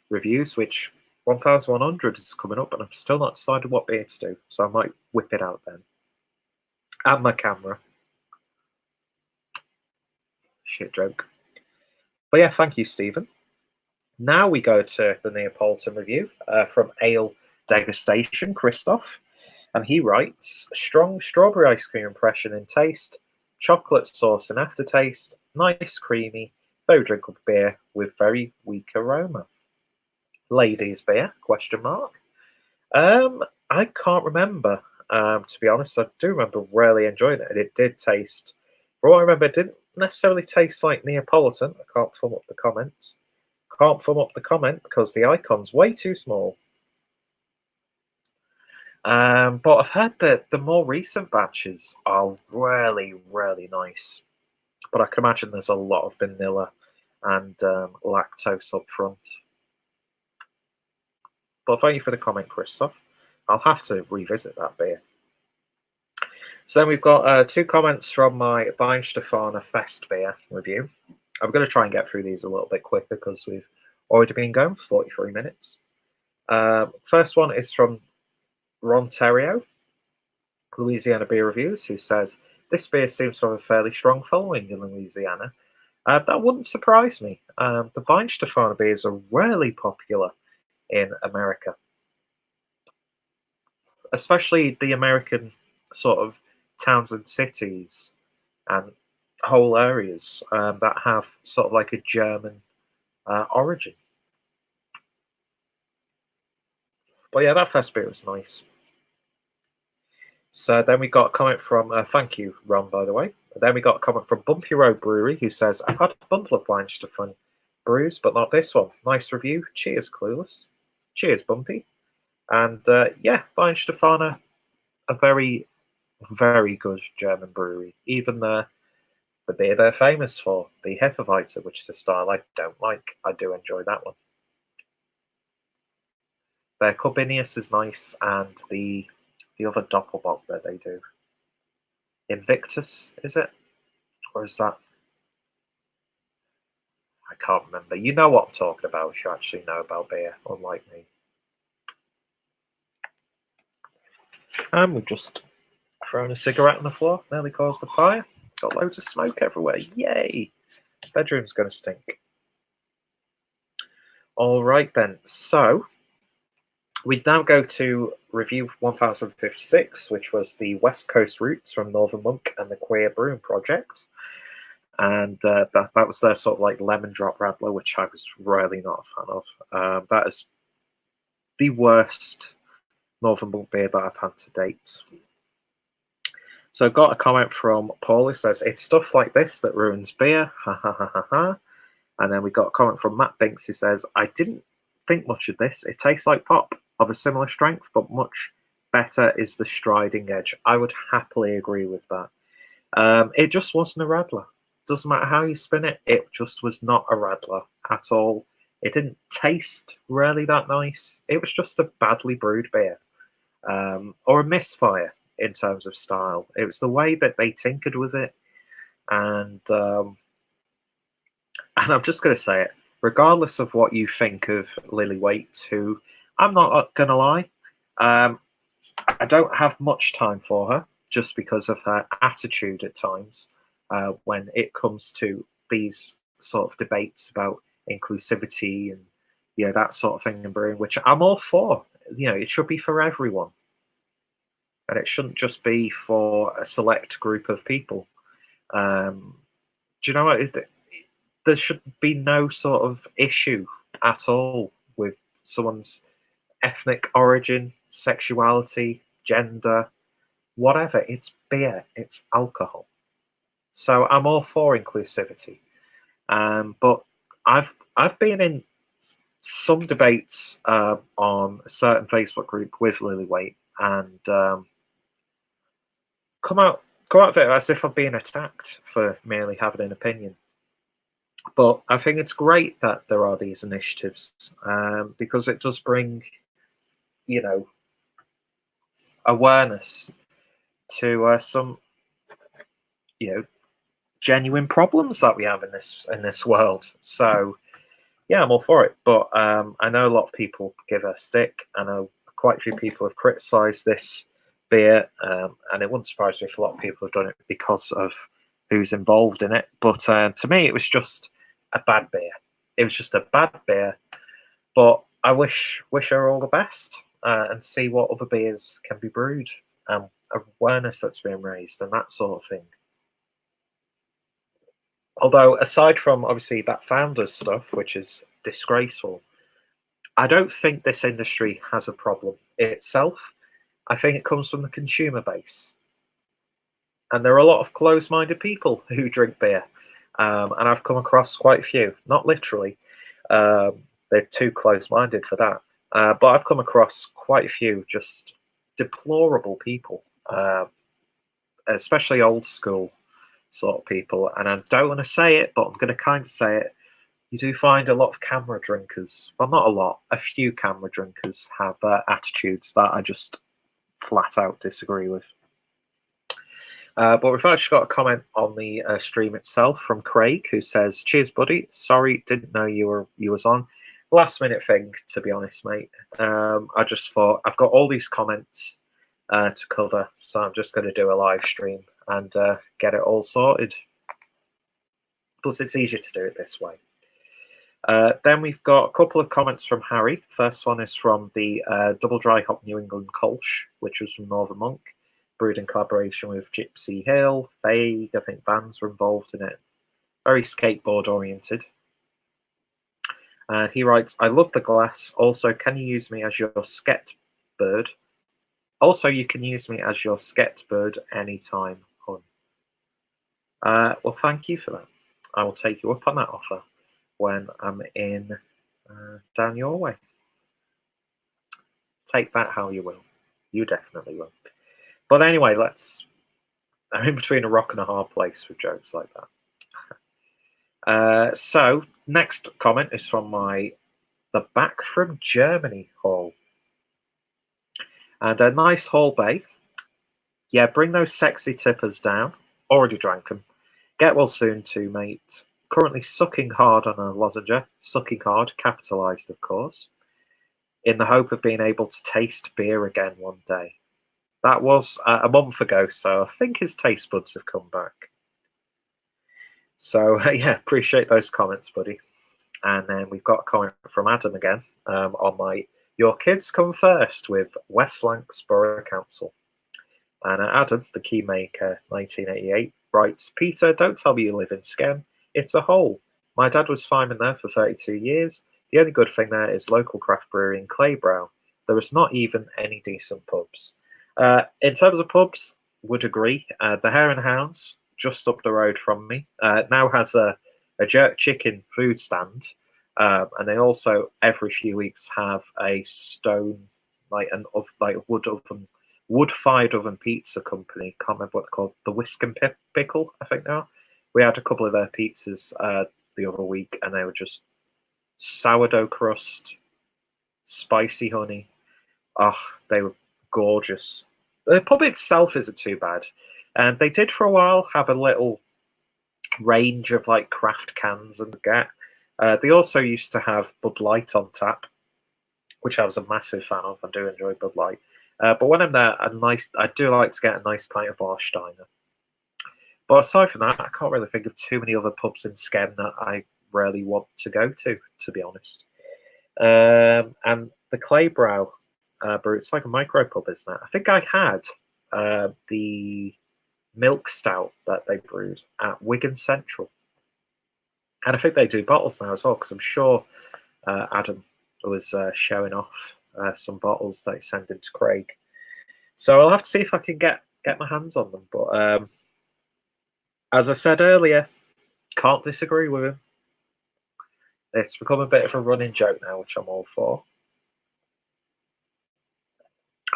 reviews, which 1100 is coming up, and I'm still not decided what beer to do, so I might whip it out then. And my camera. Shit joke. But yeah, thank you, Stephen. Now we go to the Neapolitan review from Ale Degustation, Christoph. And he writes, strong strawberry ice cream impression in taste, chocolate sauce and aftertaste, nice creamy, very drinkable beer with very weak aroma. Ladies beer, question mark. I can't remember, to be honest. I do remember really enjoying it, and it did taste, for what I remember, it didn't necessarily taste like Neapolitan. I can't thumb up the comment. Can't thumb up the comment because the icon's way too small. But I've heard that the more recent batches are really, really nice. But I can imagine there's a lot of vanilla and lactose up front. But thank you for the comment, Christoph. I'll have to revisit that beer. So then we've got 2 comments from my Weihenstephaner Fest beer review. I'm going to try and get through these a little bit quicker because we've already been going for 43 minutes. First one is from Ron Terrio, Louisiana Beer Reviews, who says, this beer seems to have a fairly strong following in Louisiana. That wouldn't surprise me. The Weihenstephaner beers are really popular in America, especially the American sort of towns and cities and whole areas that have sort of like a German origin. But yeah, that first beer was nice. So then we got a comment from, thank you, Ron, by the way. And then we got a comment from Bumpy Road Brewery, who says, I've had a bundle of Weihenstephaner brews, but not this one. Nice review. Cheers, Clueless. Cheers, Bumpy. And yeah, Weihenstephaner, a very, very good German brewery. Even the beer they're famous for, the Hefeweizen, which is a style I don't like. I do enjoy that one. Their Corbinius is nice, and the other Doppelbock that they do, Invictus, is it? Or is that? I can't remember. You know what I'm talking about if you actually know about beer, unlike me. And we've just thrown a cigarette on the floor, nearly caused a fire. Got loads of smoke everywhere. Yay! Bedroom's going to stink. All right then. So we now go to review 1056, which was the West Coast Roots from Northern Monk and the Queer Brewing Project. And that was their sort of like lemon drop radler, which I was really not a fan of. That is the worst Northern Monk beer that I've had to date. So I got a comment from Paul who says, "It's stuff like this that ruins beer. Ha ha ha ha ha." And then we got a comment from Matt Binks who says, "I didn't think much of this. It tastes like pop, of a similar strength, but much better is the striding edge." I would happily agree with that. It just wasn't a radler. Doesn't matter how you spin it, it just was not a radler at all. It didn't taste really that nice. It was just a badly brewed beer, or a misfire in terms of style. It was the way that they tinkered with it, and I'm just going to say it, regardless of what you think of Lily Waite, who I'm not going to lie, I don't have much time for her just because of her attitude at times when it comes to these sort of debates about inclusivity and that sort of thing in brewing, which I'm all for. It should be for everyone, and it shouldn't just be for a select group of people. Do you know what? There should be no sort of issue at all with someone's ethnic origin, sexuality, gender, whatever. It's beer, it's alcohol. So I'm all for inclusivity. But I've been in some debates on a certain Facebook group with Lily Waite, and come out of it as if I'm being attacked for merely having an opinion. But I think it's great that there are these initiatives because it does bring, awareness to some, genuine problems that we have in this world. So, yeah, I'm all for it. But I know a lot of people give a stick. I know quite a few people have criticised this beer, and it wouldn't surprise me if a lot of people have done it because of who's involved in it. But to me, it was just a bad beer. It was just a bad beer. But I wish her all the best and see what other beers can be brewed and awareness that's being raised and that sort of thing. Although, aside from obviously that founders stuff, which is disgraceful, I don't think this industry has a problem itself. I think it comes from the consumer base. And there are a lot of closed-minded people who drink beer. And I've come across quite a few, not literally. They're too close-minded for that. But I've come across quite a few just deplorable people, especially old school sort of people. And I don't want to say it, but I'm going to kind of say it. You do find a lot of camera drinkers. Well, not a lot. A few camera drinkers have attitudes that I just flat out disagree with. But we've actually got a comment on the stream itself from Craig, who says, "Cheers, buddy. Sorry, didn't know you was on. Last minute thing, to be honest, mate. I just thought I've got all these comments to cover, so I'm just going to do a live stream and get it all sorted. Plus, it's easier to do it this way." Then we've got a couple of comments from Harry. First one is from the Double Dry Hop New England Kolsch, which was from Northern Monk, brewed in collaboration with Gypsy Hill, Vague. I think bands were involved in it. Very skateboard oriented. And he writes, "I love the glass. Also, can you use me as your sket bird? Also, you can use me as your sket bird anytime, hun." Well, thank you for that. I will take you up on that offer when I'm in down your way. Take that how you will. You definitely will. But anyway, I'm in between a rock and a hard place with jokes like that. So next comment is from the Back from Germany haul. And a nice haul, babe. Yeah, bring those sexy tippers down. Already drank them. Get well soon too, mate. Currently sucking hard on a lozenge. Sucking hard, capitalised, of course. In the hope of being able to taste beer again one day. That was a month ago, so I think his taste buds have come back. So, yeah, appreciate those comments, buddy. And then we've got a comment from Adam again on my Your Kids Come First with West Lancs Borough Council. And Adam, the Keymaker 1988, writes, Peter, don't tell me you live in Skem. It's a hole. My dad was fireman there for 32 years. The only good thing there is local craft brewery in Claybrow. There is not even any decent pubs. In terms of pubs, would agree. The Hare and Hounds, just up the road from me, now has a jerk chicken food stand. And they also, every few weeks, have a stone, like wood-fired oven pizza company. Can't remember what they're called. The Whisk and Pickle, I think now. We had a couple of their pizzas the other week, and they were just sourdough crust, spicy honey. Oh, they were gorgeous. The pub itself isn't too bad. And they did for a while have a little range of like craft cans and get. They also used to have Bud Light on tap, which I was a massive fan of. I do enjoy Bud Light. But when I'm there, I do like to get a nice pint of Warsteiner. But aside from that, I can't really think of too many other pubs in Skem that I really want to go to be honest. And the Claybrow brew, it's like a micro pub, isn't it? I think I had the milk stout that they brewed at Wigan Central. And I think they do bottles now as well, because I'm sure Adam was showing off some bottles that he sent into Craig. So I'll have to see if I can get my hands on them. But as I said earlier, can't disagree with him. It's become a bit of a running joke now, which I'm all for.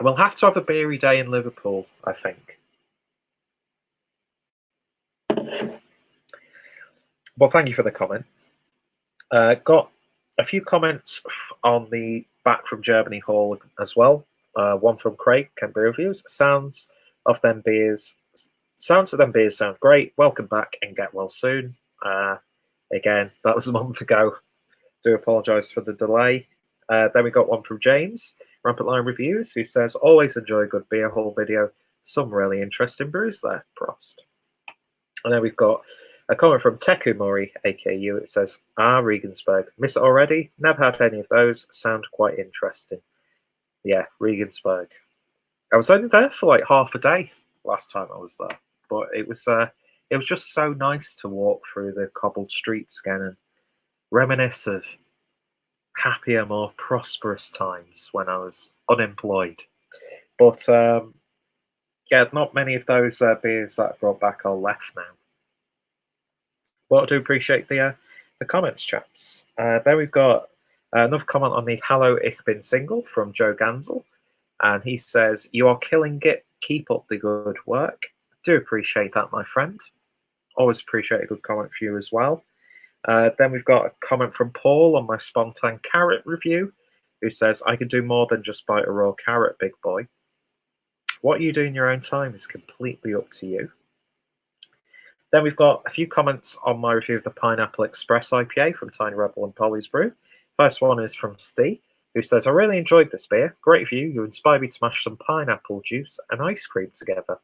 We'll have to have a beery day in Liverpool, I think. Well, thank you for the comment. Got a few comments on the Back from Germany haul as well. One from Craig, Canberra Reviews. Sounds of them beers sound great. Welcome back and get well soon. Again, that was a month ago. Do apologise for the delay. Then we got one from James, Rampant Line Reviews, who says, always enjoy a good beer haul video. Some really interesting brews there, Prost. And then we've got a comment from Teku Mori, AKU. It says, Regensburg. Miss it already? Never had any of those. Sound quite interesting. Yeah, Regensburg. I was only there for like half a day last time I was there. But it was just so nice to walk through the cobbled streets again and reminisce of happier, more prosperous times when I was unemployed. But yeah, not many of those beers that I brought back are left now. Well, I do appreciate the comments, chaps. Then we've got another comment on the Hallo Ich bin single from Joe Gansel. And he says, you are killing it. Keep up the good work. I do appreciate that, my friend. Always appreciate a good comment for you as well. Then we've got a comment from Paul on my Spontan Carrot review, who says, I can do more than just bite a raw carrot, big boy. What you do in your own time is completely up to you. Then we've got a few comments on my review of the Pineapple Express IPA from Tiny Rebel and Polly's Brew. First one is from Steve, who says, I really enjoyed this beer. Great view. You inspired me to mash some pineapple juice and ice cream together.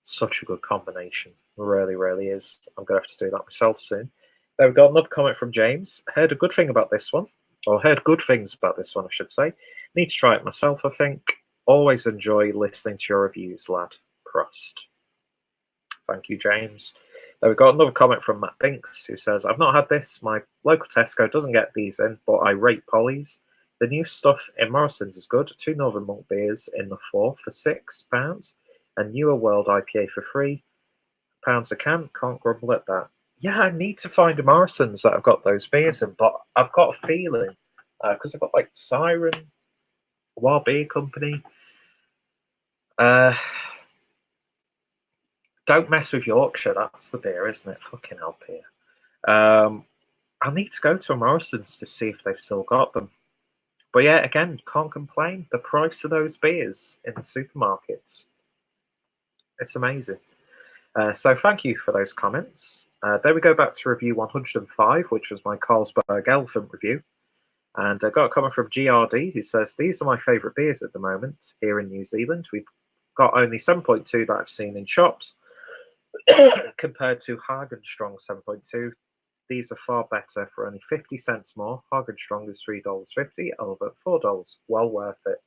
Such a good combination. It really, really is. I'm going to have to do that myself soon. Then we've got another comment from James. Heard a good thing about this one. Or heard good things about this one, I should say. Need to try it myself, I think. Always enjoy listening to your reviews, lad. Prost. Thank you, James. Then we've got another comment from Matt Binks, who says, I've not had this. My local Tesco doesn't get these in, but I rate Polly's. The new stuff in Morrison's is good. 2 Northern Monk beers in the 4 for £6. And Newer World IPA for £3 a can. Can't grumble at that. Yeah, I need to find a Morrison's that I've got those beers in, but I've got a feeling, because I've got like Siren, Wild Beer Company. Don't mess with Yorkshire. That's the beer, isn't it? Fucking hell, Pierre. I need to go to a Morrison's to see if they've still got them. But yeah, again, can't complain. The price of those beers in the supermarkets, it's amazing. So thank you for those comments. Then we go back to review 105, which was my Carlsberg Elephant review. And I got a comment from GRD who says, these are my favourite beers at the moment here in New Zealand. We've got only 7.2 that I've seen in shops compared to Hagenstrong 7.2. These are far better for only 50 cents more. Hagenstrong is $3.50, over $4. Well worth it.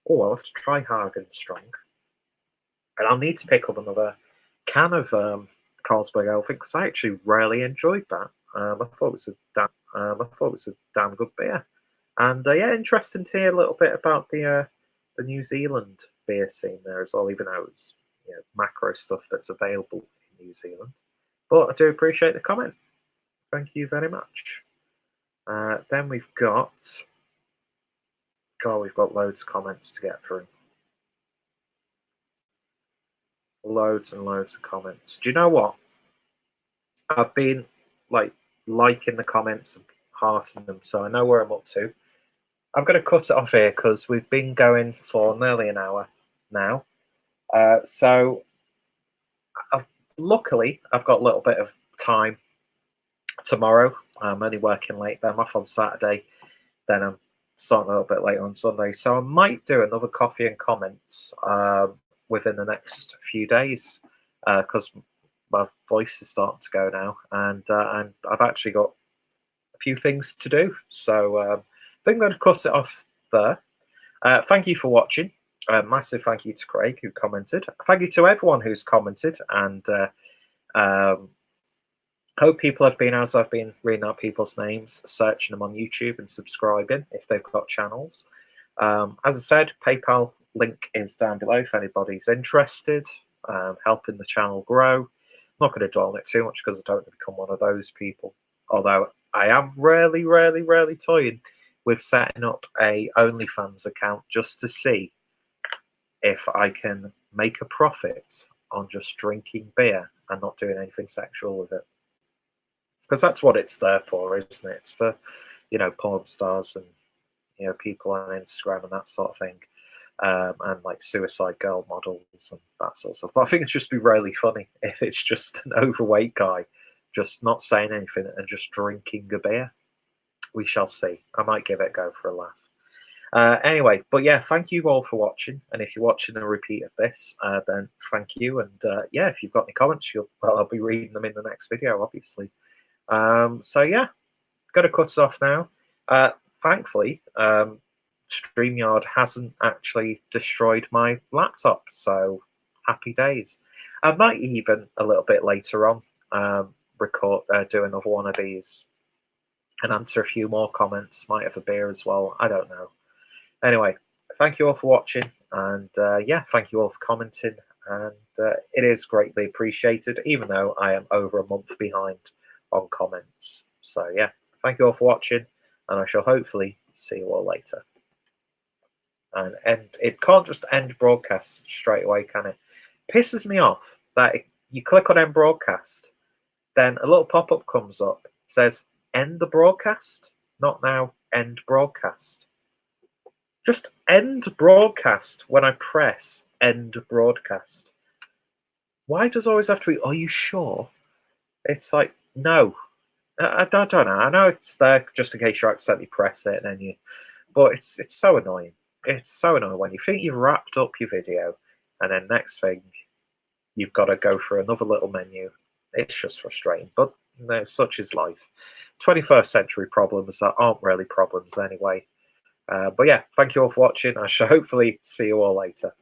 Oh, I'll have to try Hagenstrong. And I'll need to pick up another can of Carlsberg Elephant because I actually really enjoyed that. I thought it was a damn good beer. And yeah, interesting to hear a little bit about the New Zealand beer scene there as well, even though it's macro stuff that's available in New Zealand. But I do appreciate the comment. Thank you very much. Then we've got loads of comments to get through. Loads and loads of comments. Do you know what? I've been liking the comments and hearting them, so I know where I'm up to. I'm going to cut it off here because we've been going for nearly an hour now. So luckily, I've got a little bit of time tomorrow. I'm only working late, but I'm off on Saturday. Then I'm starting a little bit later on Sunday. So I might do another coffee and comments within the next few days because my voice is starting to go now, and I've actually got a few things to do. So I think I'm going to cut it off there. Thank you for watching. Massive thank you to Craig who commented. Thank you to everyone who's commented, and hope people have been, as I've been reading out people's names, searching them on YouTube and subscribing if they've got channels. As I said, PayPal link is down below if anybody's interested, helping the channel grow. I'm not going to dwell on it too much because I don't want to become one of those people. Although I am really toying with setting up a OnlyFans account just to see if I can make a profit on just drinking beer and not doing anything sexual with it. Because that's what it's there for, isn't it? It's for, porn stars and, people on Instagram and that sort of thing. And like suicide girl models and that sort of stuff. But I think it'd just be really funny if it's just an overweight guy just not saying anything and just drinking a beer. We shall see. I might give it a go for a laugh. Anyway, but yeah, thank you all for watching. And if you're watching a repeat of this, then thank you. And yeah, if you've got any comments, I'll be reading them in the next video, obviously. So yeah, gotta cut it off now. Thankfully, StreamYard hasn't actually destroyed my laptop, so happy days. I might even a little bit later on do another one of these and answer a few more comments. Might have a beer as well. I don't know. Anyway, thank you all for watching, and yeah, thank you all for commenting. And it is greatly appreciated, even though I am over a month behind on comments. So yeah, thank you all for watching, and I shall hopefully see you all later. And it can't just end broadcast straight away, can it? Pisses me off that you click on end broadcast, then a little pop-up comes up, says end the broadcast, not now, end broadcast. Just end broadcast when I press end broadcast. Why does it always have to be, are you sure? It's like, no. I don't know. I know it's there just in case you accidentally press it, and then but it's so annoying. It's so annoying when you think you've wrapped up your video, and then next thing you've got to go through another little menu. It's just frustrating, but such is life. 21st century problems that aren't really problems anyway. But yeah, thank you all for watching. I shall hopefully see you all later.